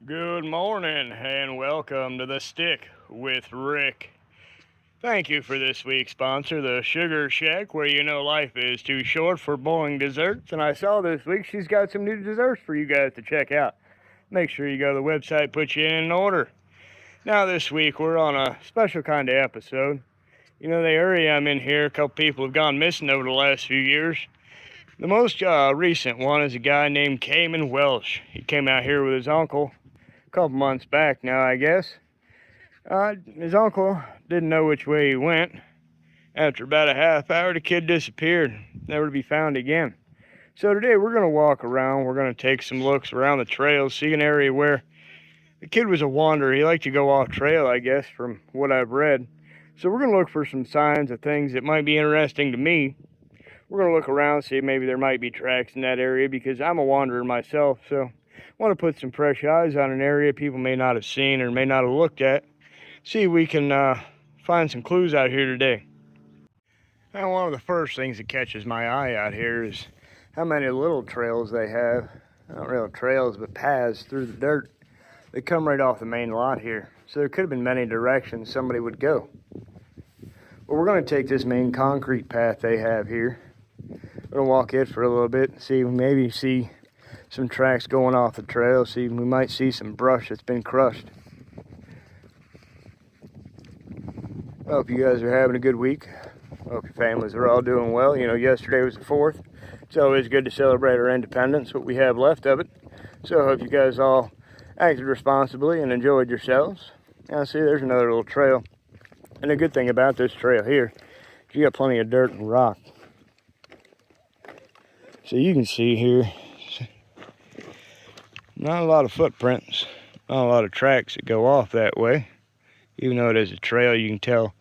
Good morning and welcome to the Stick with Rick. Thank you for this week's sponsor, the Sugar Shack, where you know life is too short for boring desserts. And I saw this week she's got some new desserts for you guys to check out. Make sure you go to the website, put you in an order. Now this week we're on a special kind of episode. You know, the area I'm in here, a couple people have gone missing over the last few years. The most recent one is a guy named Welch. He came out here with his uncle couple months back now, I guess. His uncle didn't know which way he went. After about a half hour, the kid disappeared, never to be found again. So today we're going to walk around. We're going to take some looks around the trails, see an area where the kid was a wanderer. He liked to go off trail, I guess, from what I've read. So we're going to look for some signs of things that might be interesting to me. We're going to look around, see maybe there might be tracks in that area, because I'm a wanderer myself, so I want to put some fresh eyes on an area people may not have seen or may not have looked at. See if we can find some clues out here today. Now, one of the first things that catches my eye out here is how many little trails they have. Not real trails, but paths through the dirt. They come right off the main lot here. So there could have been many directions somebody would go. But we're going to take this main concrete path they have here. We're going to walk it for a little bit and see some tracks going off the trail. We might see some brush that's been crushed. I hope you guys are having a good week. I hope your families are all doing well. You know, yesterday was the 4th. It's always good to celebrate our independence, what we have left of it. So I hope you guys all acted responsibly and enjoyed yourselves. Now see, there's another little trail. And the good thing about this trail here is you got plenty of dirt and rock. So you can see here, not a lot of footprints, not a lot of tracks that go off that way. Even though it is a trail, you can tell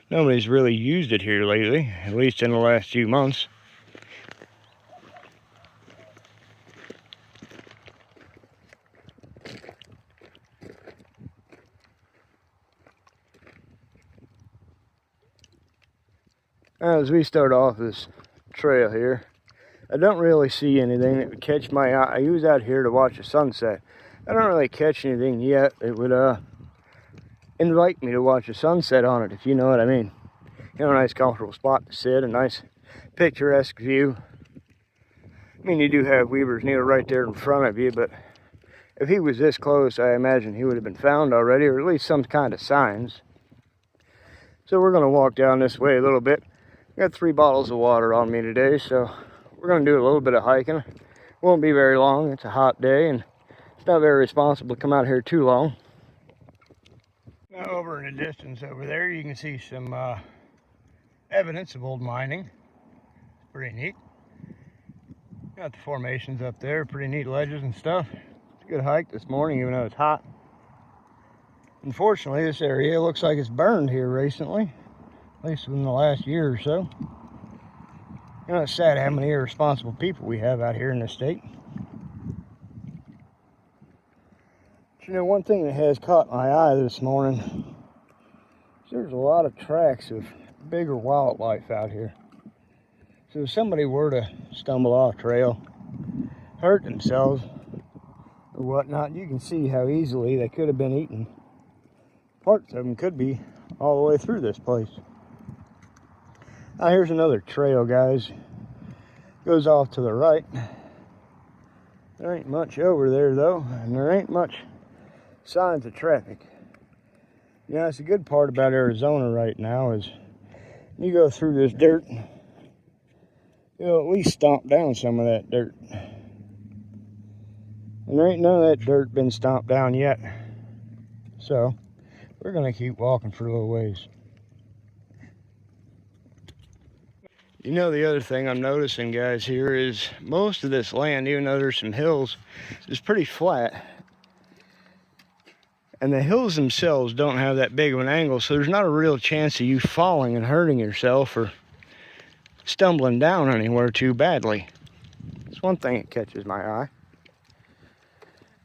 nobody's really used it here lately, at least in the last few months. Now, as we start off this trail here, I don't really see anything that would catch my eye. I was out here to watch the sunset. I don't really catch anything yet that would invite me to watch a sunset on it, if you know what I mean. You know, a nice comfortable spot to sit, a nice picturesque view. I mean, you do have Weaver's Needle right there in front of you, but if he was this close, I imagine he would have been found already, or at least some kind of signs. So we're going to walk down this way a little bit. I got 3 bottles of water on me today, so we're going to do a little bit of hiking. Won't be very long. It's a hot day, and it's not very responsible to come out here too long. Now, over in the distance over there, you can see some evidence of old mining. It's pretty neat. Got the formations up there, pretty neat ledges and stuff. It's a good hike this morning, even though it's hot. Unfortunately, this area looks like it's burned here recently, at least within the last year or so. You know, it's sad how many irresponsible people we have out here in this state. But, you know, one thing that has caught my eye this morning is there's a lot of tracks of bigger wildlife out here. So if somebody were to stumble off trail, hurt themselves or whatnot, you can see how easily they could have been eaten. Parts of them could be all the way through this place. Now here's another trail, guys. Goes off to the right. There ain't much over there though, and there ain't much signs of traffic. Yeah, that's the good part about Arizona right now is you go through this dirt, you'll at least stomp down some of that dirt. And there ain't none of that dirt been stomped down yet. So we're gonna keep walking for a little ways. You know, the other thing I'm noticing, guys, here is most of this land, even though there's some hills, is pretty flat. And the hills themselves don't have that big of an angle, so there's not a real chance of you falling and hurting yourself or stumbling down anywhere too badly. That's one thing that catches my eye.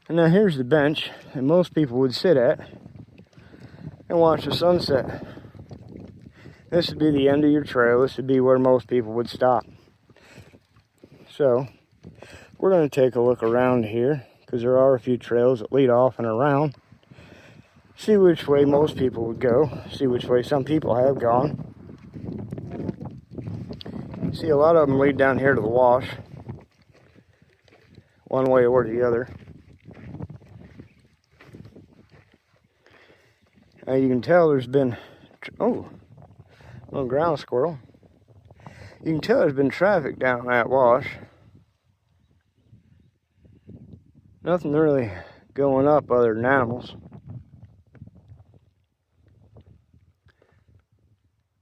And now here's the bench that most people would sit at and watch the sunset. This would be the end of your trail. This would be where most people would stop. So we're going to take a look around here, because there are a few trails that lead off and around. See which way most people would go, see which way some people have gone. See, a lot of them lead down here to the wash, one way or the other. Now you can tell there's been, oh, little ground squirrel. You can tell there's been traffic down that wash. Nothing really going up other than animals.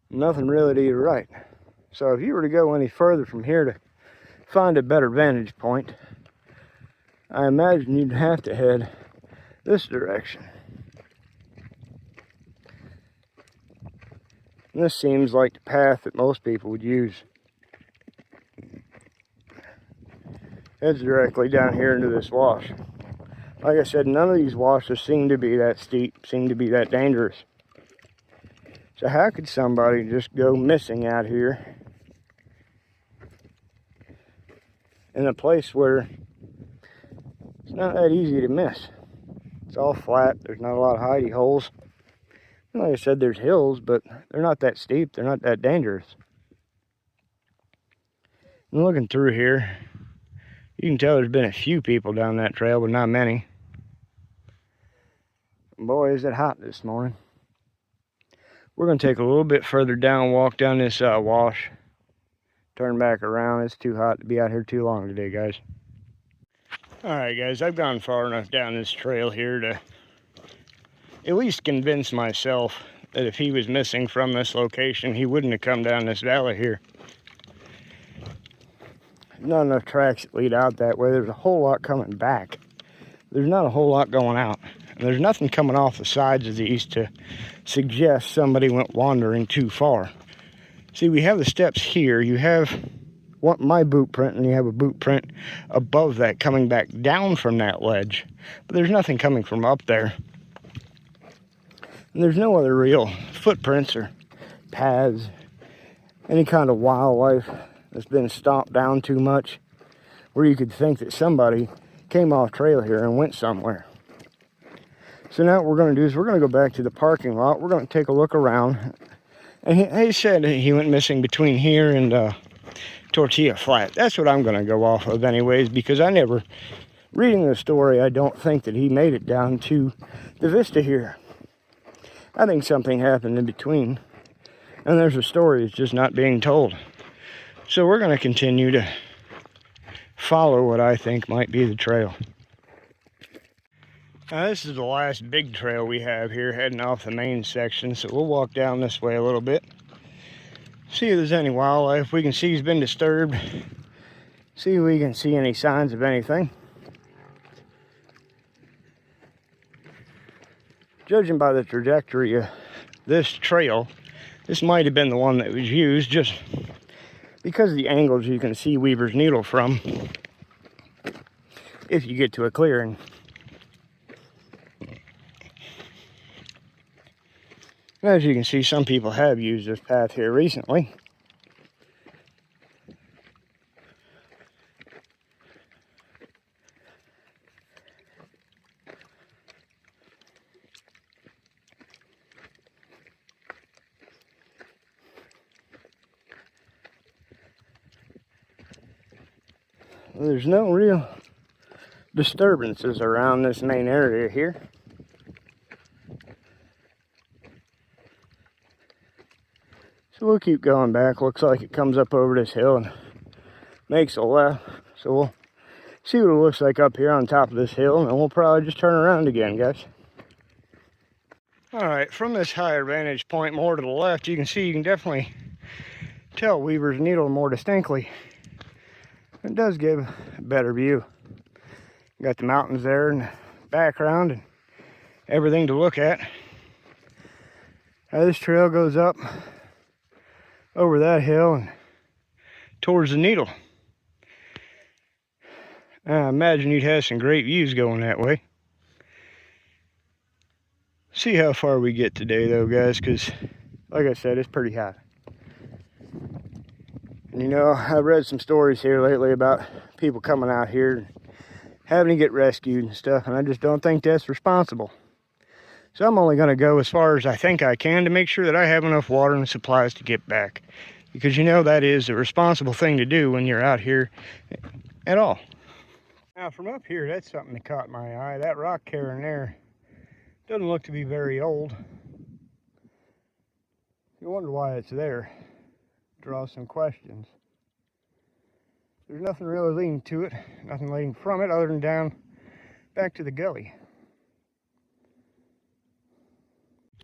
Nothing really to your right. So if you were to go any further from here to find a better vantage point, I imagine you'd have to head this direction. And this seems like the path that most people would use. Heads directly down here into this wash. Like I said, none of these washes seem to be that steep, seem to be that dangerous. So how could somebody just go missing out here in a place where it's not that easy to miss? It's all flat, there's not a lot of hidey holes. Like I said, there's hills, but they're not that steep, they're not that dangerous. And looking through here, you can tell there's been a few people down that trail, but not many. Boy, is it hot this morning. We're going to take a little bit further down, walk down this wash, turn back around. It's too hot to be out here too long today, guys. Alright, guys, I've gone far enough down this trail here to at least convince myself that if he was missing from this location, he wouldn't have come down this valley here. Not enough tracks that lead out that way. There's a whole lot coming back. There's not a whole lot going out. And there's nothing coming off the sides of these to suggest somebody went wandering too far. See, we have the steps here. You have my boot print, and you have a boot print above that coming back down from that ledge. But there's nothing coming from up there. And there's no other real footprints or paths, any kind of wildlife that's been stomped down too much, where you could think that somebody came off trail here and went somewhere. So now what we're going to do is we're going to go back to the parking lot. We're going to take a look around. And he said he went missing between here and Tortilla Flat. That's what I'm going to go off of anyways, because reading the story, I don't think that he made it down to the vista here. I think something happened in between, and there's a story that's just not being told. So we're going to continue to follow what I think might be the trail. Now this is the last big trail we have here heading off the main section, so we'll walk down this way a little bit. See if there's any wildlife we can see has been disturbed. See if we can see any signs of anything. Judging by the trajectory of this trail, this might have been the one that was used just because of the angles you can see Weaver's Needle from if you get to a clearing. As you can see, some people have used this path here recently. There's no real disturbances around this main area here. So we'll keep going back. Looks like it comes up over this hill and makes a left. So we'll see what it looks like up here on top of this hill, and then we'll probably just turn around again, guys. Alright, from this higher vantage point more to the left, you can definitely tell Weaver's Needle more distinctly. It does give a better view. Got the mountains there in the background and everything to look at. Now this trail goes up over that hill and towards the Needle. I imagine you'd have some great views going that way. See how far we get today though, guys, because like I said, it's pretty hot. And you know, I've read some stories here lately about people coming out here and having to get rescued and stuff, and I just don't think that's responsible. So I'm only going to go as far as I think I can to make sure that I have enough water and supplies to get back. Because you know that is a responsible thing to do when you're out here at all. Now from up here, that's something that caught my eye. That rock cairn there doesn't look to be very old. You wonder why it's there. Draws some questions. There's nothing really leading to it, nothing leading from it other than down back to the gully.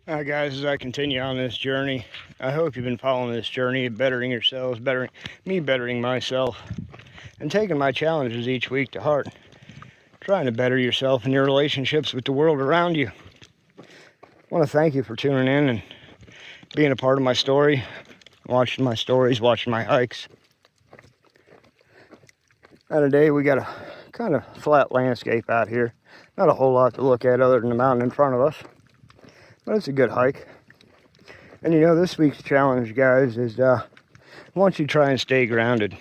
Now guys, as I continue on this journey, I hope you've been following this journey of bettering yourselves, bettering myself, and taking my challenges each week to heart. Trying to better yourself in your relationships with the world around you. I want to thank you for tuning in and being a part of my story, watching my stories, watching my hikes. Now today we got a kind of flat landscape out here. Not a whole lot to look at other than the mountain in front of us. But it's a good hike. And you know, this week's challenge, guys, is I want you to try and stay grounded.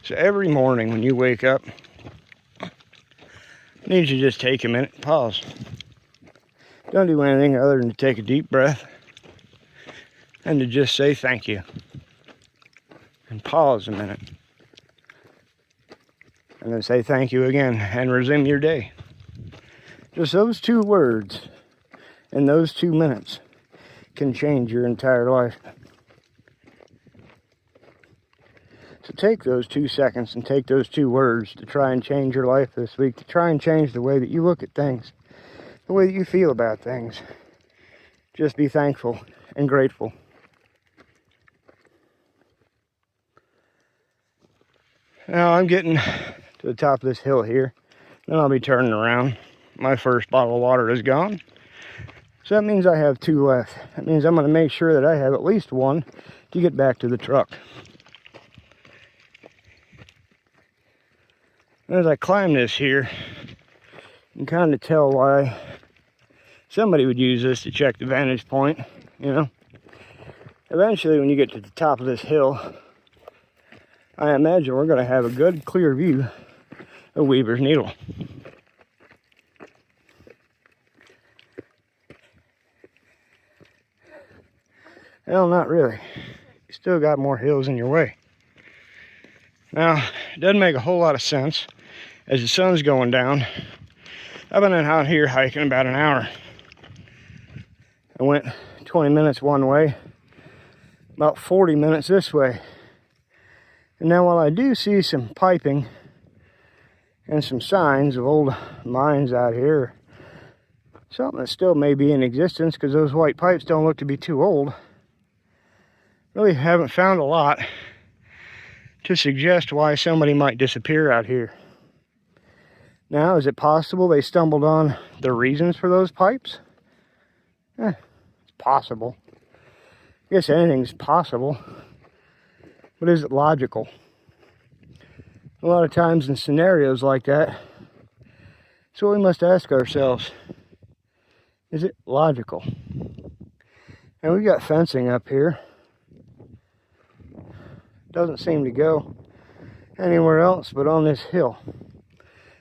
So every morning when you wake up, I need you to just take a minute and pause. Don't do anything other than to take a deep breath and to just say thank you. And pause a minute. And then say thank you again and resume your day. Just those two words in those 2 minutes can change your entire life. So take those 2 seconds and take those 2 words to try and change your life this week, to try and change the way that you look at things, the way that you feel about things. Just be thankful and grateful. Now I'm getting to the top of this hill here, then I'll be turning around. My first bottle of water is gone. So that means I have 2 left. That means I'm going to make sure that I have at least 1 to get back to the truck. And as I climb this here, you can kind of tell why somebody would use this to check the vantage point, you know. Eventually, when you get to the top of this hill, I imagine we're going to have a good, clear view of Weaver's Needle. Well, not really. You still got more hills in your way. Now, it doesn't make a whole lot of sense as the sun's going down. I've been out here hiking about an hour. I went 20 minutes one way, about 40 minutes this way. And now while I do see some piping and some signs of old mines out here, something that still may be in existence because those white pipes don't look to be too old, really haven't found a lot to suggest why somebody might disappear out here. Now, is it possible they stumbled on the reasons for those pipes? It's possible. I guess anything's possible. But is it logical? A lot of times in scenarios like that, so we must ask ourselves, is it logical? And we've got fencing up here. Doesn't seem to go anywhere else but on this hill.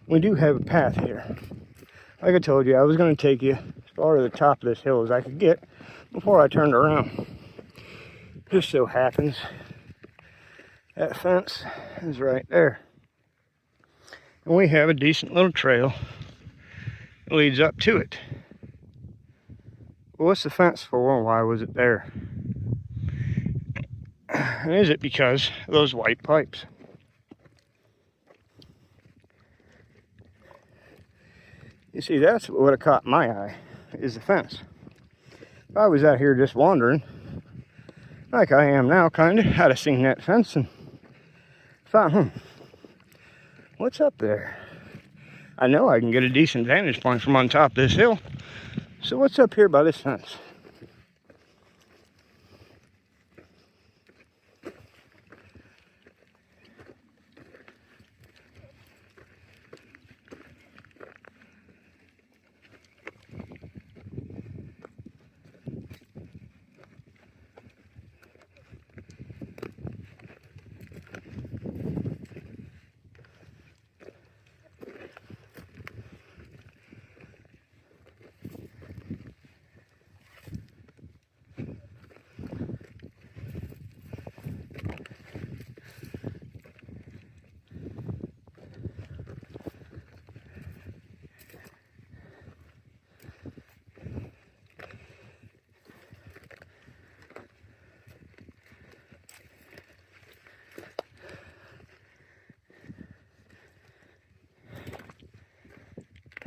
We do have a path here. Like I told you, I was going to take you as far to the top of this hill as I could get before I turned around. Just so happens that fence is right there. And we have a decent little trail that leads up to it. Well, what's the fence for and why was it there? And is it because of those white pipes? You see, that's what would have caught my eye, is the fence. If I was out here just wandering, like I am now, kind of, I'd have seen that fence and thought, what's up there? I know I can get a decent vantage point from on top of this hill. So what's up here by this fence?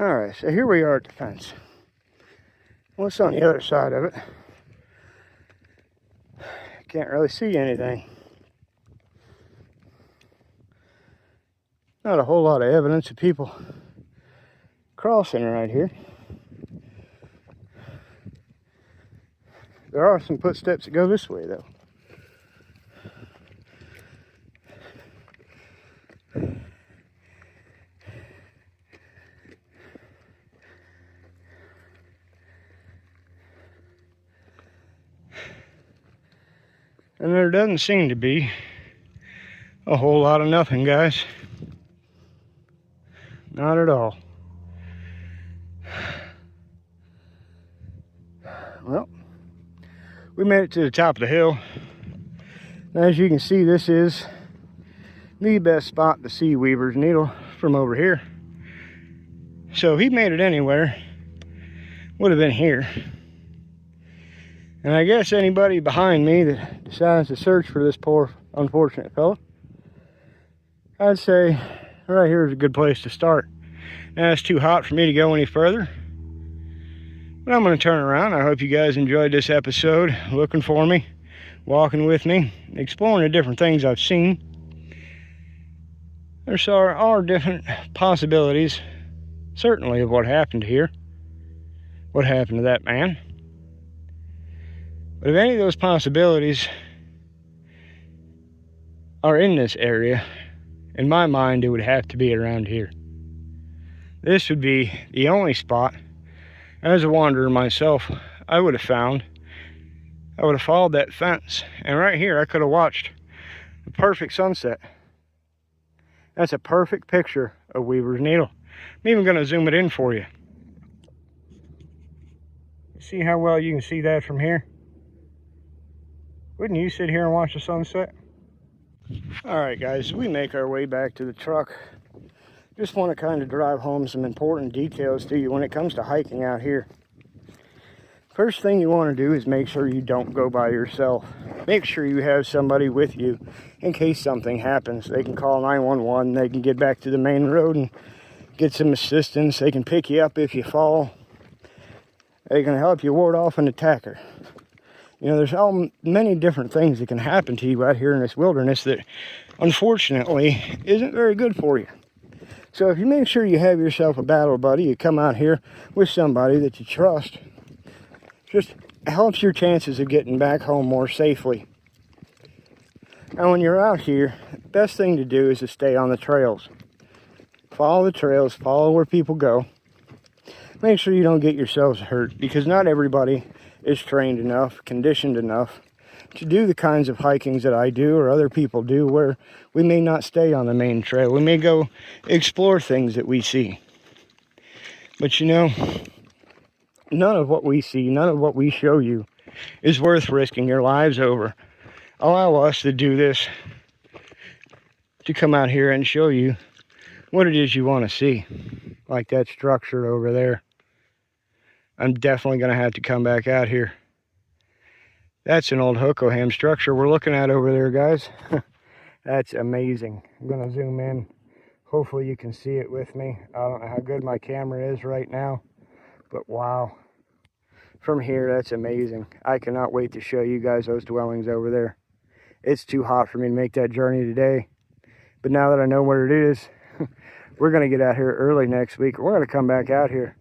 Alright, so here we are at the fence. What's on the other side of it? Can't really see anything. Not a whole lot of evidence of people crossing right here. There are some footsteps that go this way though. And there doesn't seem to be a whole lot of nothing, guys. Not at all. Well, we made it to the top of the hill. As you can see, this is the best spot to see Weaver's Needle from over here. So if he made it anywhere, would have been here. And I guess anybody behind me that decides to search for this poor, unfortunate fella, I'd say right here is a good place to start. Now it's too hot for me to go any further, but I'm going to turn around. I hope you guys enjoyed this episode, looking for me, walking with me, exploring the different things I've seen. There are different possibilities, certainly, of what happened here, what happened to that man. But if any of those possibilities are in this area, in my mind, it would have to be around here. This would be the only spot, as a wanderer myself, I would have found. I would have followed that fence, and right here I could have watched the perfect sunset. That's a perfect picture of Weaver's Needle. I'm even going to zoom it in for you. See how well you can see that from here? Wouldn't you sit here and watch the sunset? Alright guys, we make our way back to the truck. Just want to kind of drive home some important details to you when it comes to hiking out here. First thing you want to do is make sure you don't go by yourself. Make sure you have somebody with you in case something happens. They can call 911, they can get back to the main road and get some assistance. They can pick you up if you fall. They can help you ward off an attacker. You know, there's many different things that can happen to you out here in this wilderness that, unfortunately, isn't very good for you. So if you make sure you have yourself a battle buddy, you come out here with somebody that you trust, just helps your chances of getting back home more safely. Now, when you're out here, the best thing to do is to stay on the trails. Follow the trails, follow where people go. Make sure you don't get yourselves hurt, because not everybody is trained enough, conditioned enough to do the kinds of hikings that I do or other people do, where we may not stay on the main trail. We may go explore things that we see. But you know, none of what we see, none of what we show you is worth risking your lives over. Allow us to do this, to come out here and show you what it is you want to see. Like that structure over there. I'm definitely going to have to come back out here. That's an old Hokoham structure we're looking at over there, guys. That's amazing. I'm going to zoom in. Hopefully you can see it with me. I don't know how good my camera is right now, but wow. From here, that's amazing. I cannot wait to show you guys those dwellings over there. It's too hot for me to make that journey today. But now that I know where it is, we're going to get out here early next week. We're going to come back out here.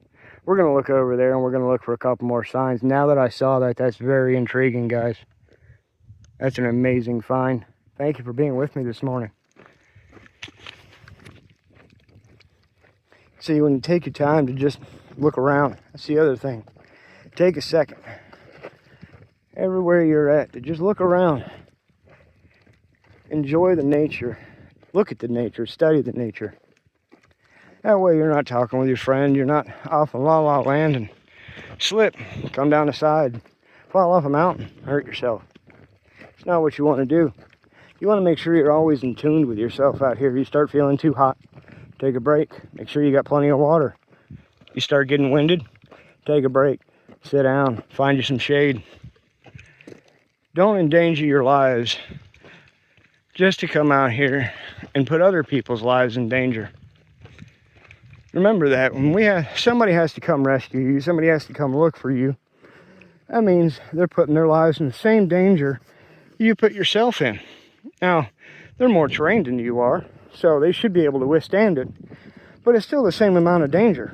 We're going to look over there and we're going to look for a couple more signs. Now that I saw that, that's very intriguing, guys. That's an amazing find. Thank you for being with me this morning. See, when you take your time to just look around, that's the other thing. Take a second. Everywhere you're at, to just look around. Enjoy the nature. Look at the nature. Study the nature. That way you're not talking with your friend. You're not off in la-la land and slip, come down the side, fall off a mountain, hurt yourself. It's not what you want to do. You want to make sure you're always in tune with yourself out here. If you start feeling too hot, take a break. Make sure you got plenty of water. You start getting winded, take a break. Sit down, find you some shade. Don't endanger your lives just to come out here and put other people's lives in danger. Remember that when somebody has to come rescue you, somebody has to come look for you, that means they're putting their lives in the same danger you put yourself in. Now, they're more trained than you are, so they should be able to withstand it, but it's still the same amount of danger.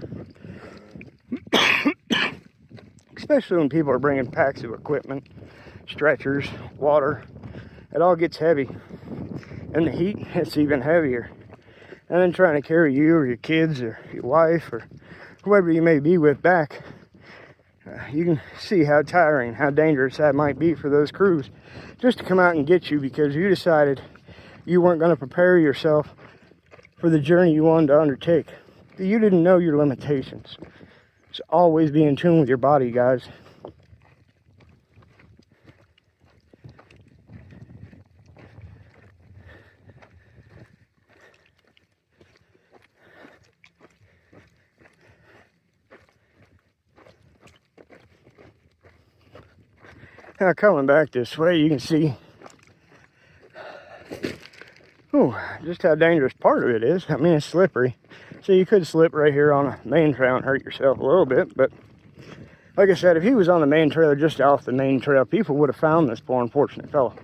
Especially when people are bringing packs of equipment, stretchers, water. It all gets heavy. And the heat, it's even heavier. And then trying to carry you or your kids or your wife or whoever you may be with back, you can see how tiring, how dangerous that might be for those crews just to come out and get you because you decided you weren't going to prepare yourself for the journey you wanted to undertake. You didn't know your limitations. So always be in tune with your body, guys. Now coming back this way, you can see just how dangerous part of it is. I mean, it's slippery. So you could slip right here on a main trail and hurt yourself a little bit. But like I said, if he was on the main trail or just off the main trail, people would have found this poor unfortunate fellow.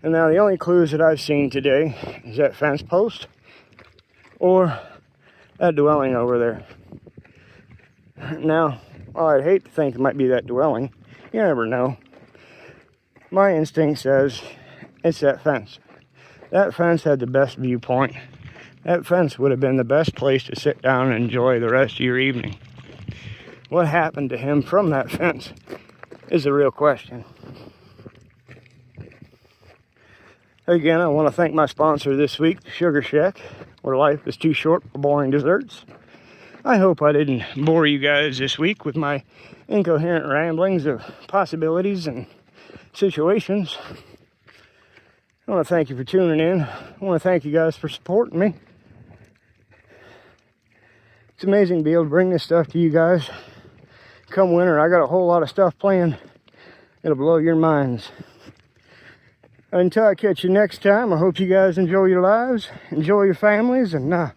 And now the only clues that I've seen today is that fence post or that dwelling over there. Now, while I'd hate to think it might be that dwelling, you never know. My instinct says it's that fence. That fence had the best viewpoint. That fence would have been the best place to sit down and enjoy the rest of your evening. What happened to him from that fence is the real question. Again, I want to thank my sponsor this week, Sugar Shack, where life is too short for boring desserts. I hope I didn't bore you guys this week with my incoherent ramblings of possibilities and situations. I want to thank you for tuning in. I want to thank you guys for supporting me. It's amazing to be able to bring this stuff to you guys. Come winter, I got a whole lot of stuff planned. It'll blow your minds. Until I catch you next time, I hope you guys enjoy your lives, enjoy your families, and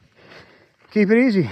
keep it easy.